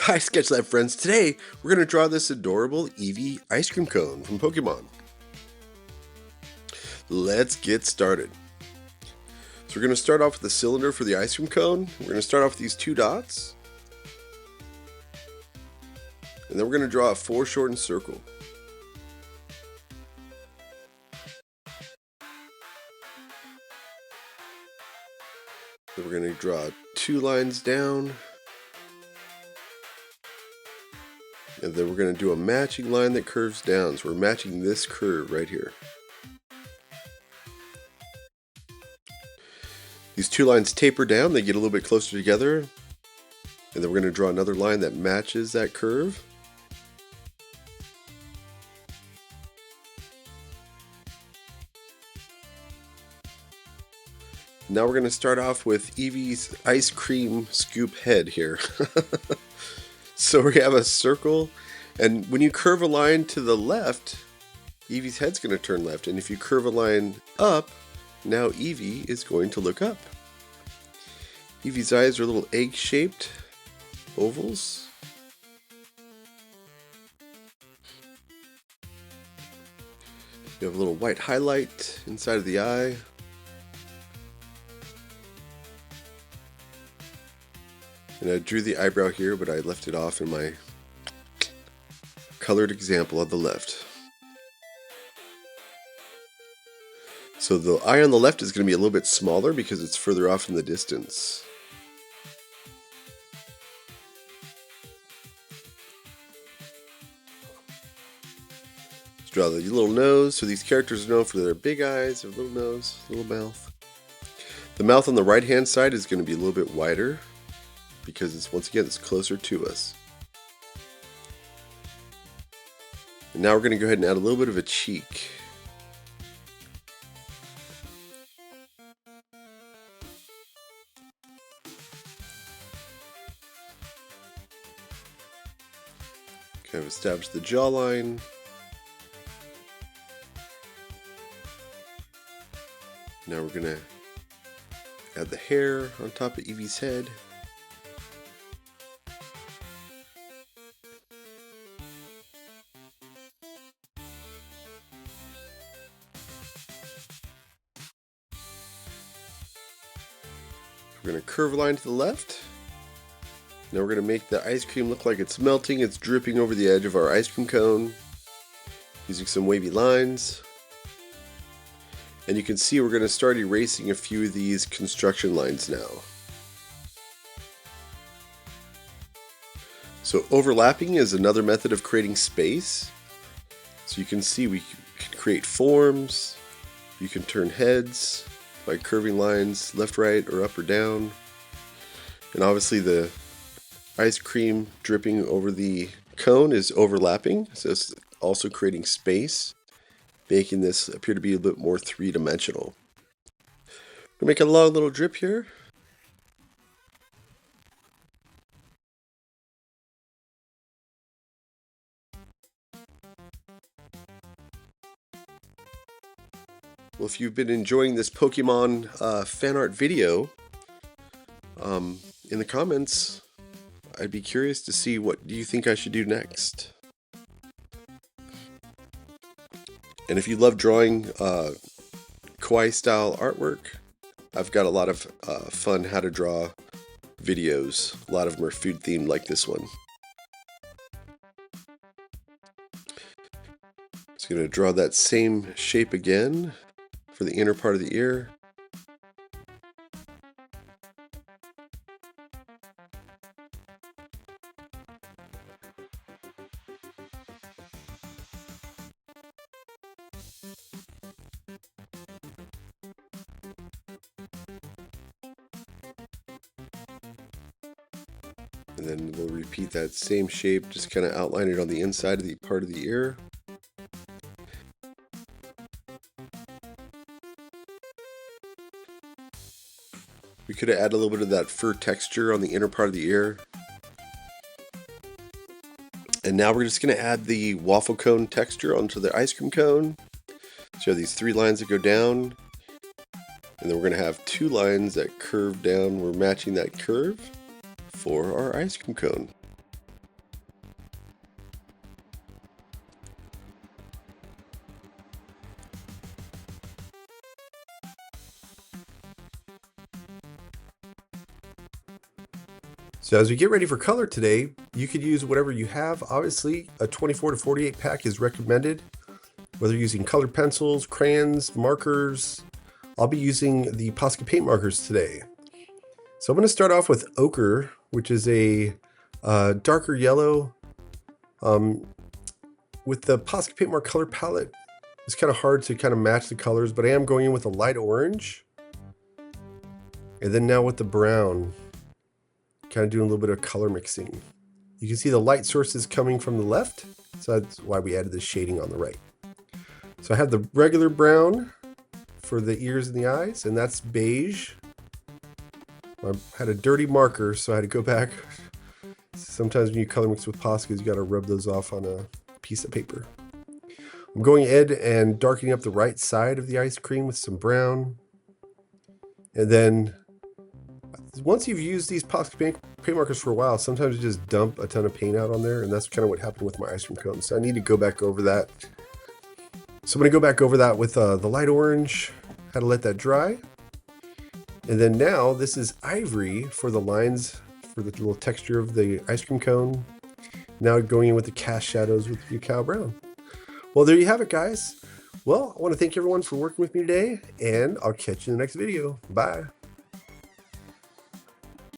Hi Sketchlab friends, today we're going to draw this adorable Eevee Ice Cream Cone from Pokemon. Let's get started. So we're going to start off with the cylinder for the ice cream cone. We're going to start off with these two dots. And then we're going to draw a foreshortened circle. Then we're going to draw two lines down. And then we're going to do a matching line that curves down. So we're matching this curve right here. These two lines taper down, they get a little bit closer together. And then we're going to draw another line that matches that curve. Now we're going to start off with Eevee's ice cream scoop head here. So we have a circle, and when you curve a line to the left, Eevee's head's going to turn left, and if you curve a line up, now Eevee is going to look up. Eevee's eyes are little egg-shaped ovals. You have a little white highlight inside of the eye. And I drew the eyebrow here, but I left it off in my colored example on the left. So the eye on the left is going to be a little bit smaller because it's further off in the distance. Let's draw the little nose. So these characters are known for their big eyes, their little nose, little mouth. The mouth on the right hand side is going to be a little bit wider, because it's, once again, it's closer to us. And now we're going to go ahead and add a little bit of a cheek. Kind of establish the jawline. Now we're going to add the hair on top of Eevee's head. We're going to curve a line to the left. Now we're going to make the ice cream look like it's melting. It's dripping over the edge of our ice cream cone using some wavy lines. And you can see we're going to start erasing a few of these construction lines now. So overlapping is another method of creating space. So you can see we can create forms. You can turn heads by curving lines left, right, or up or down. And obviously the ice cream dripping over the cone is overlapping, so it's also creating space, making this appear to be a bit more three-dimensional. We'll make a long little drip here. Well, if you've been enjoying this Pokemon fan art video, in the comments, I'd be curious to see what do you think I should do next. And if you love drawing kawaii-style artwork, I've got a lot of fun how to draw videos. A lot of them are food themed like this one. Just going to draw that same shape again for the inner part of the ear. And then we'll repeat that same shape, just kind of outline it on the inside of the part of the ear. We could have added a little bit of that fur texture on the inner part of the ear. And now we're just going to add the waffle cone texture onto the ice cream cone. So you have these three lines that go down. And then we're going to have two lines that curve down. We're matching that curve for our ice cream cone. So as we get ready for color today, you could use whatever you have. Obviously, a 24 to 48 pack is recommended, whether you're using colored pencils, crayons, markers. I'll be using the Posca paint markers today. So I'm going to start off with ochre, which is a darker yellow. With the Posca paint mark color palette, it's kind of hard to kind of match the colors, but I am going in with a light orange. And then now with the brown, kind of doing a little bit of color mixing. You can see the light sources coming from the left, so that's why we added the shading on the right. So I have the regular brown for the ears and the eyes, and that's beige. I had a dirty marker, so I had to go back. Sometimes when you color mix with Poscas, you got to rub those off on a piece of paper. I'm going ahead and darkening up the right side of the ice cream with some brown. And then once you've used these Posca paint markers for a while, sometimes you just dump a ton of paint out on there, and that's kind of what happened with my ice cream cone. So I need to go back over that. So I'm going to go back over that with the light orange, how to let that dry. And then now this is ivory for the lines, for the little texture of the ice cream cone. Now going in with the cast shadows with the cow brown. Well, there you have it, guys. Well, I want to thank everyone for working with me today, and I'll catch you in the next video. Bye.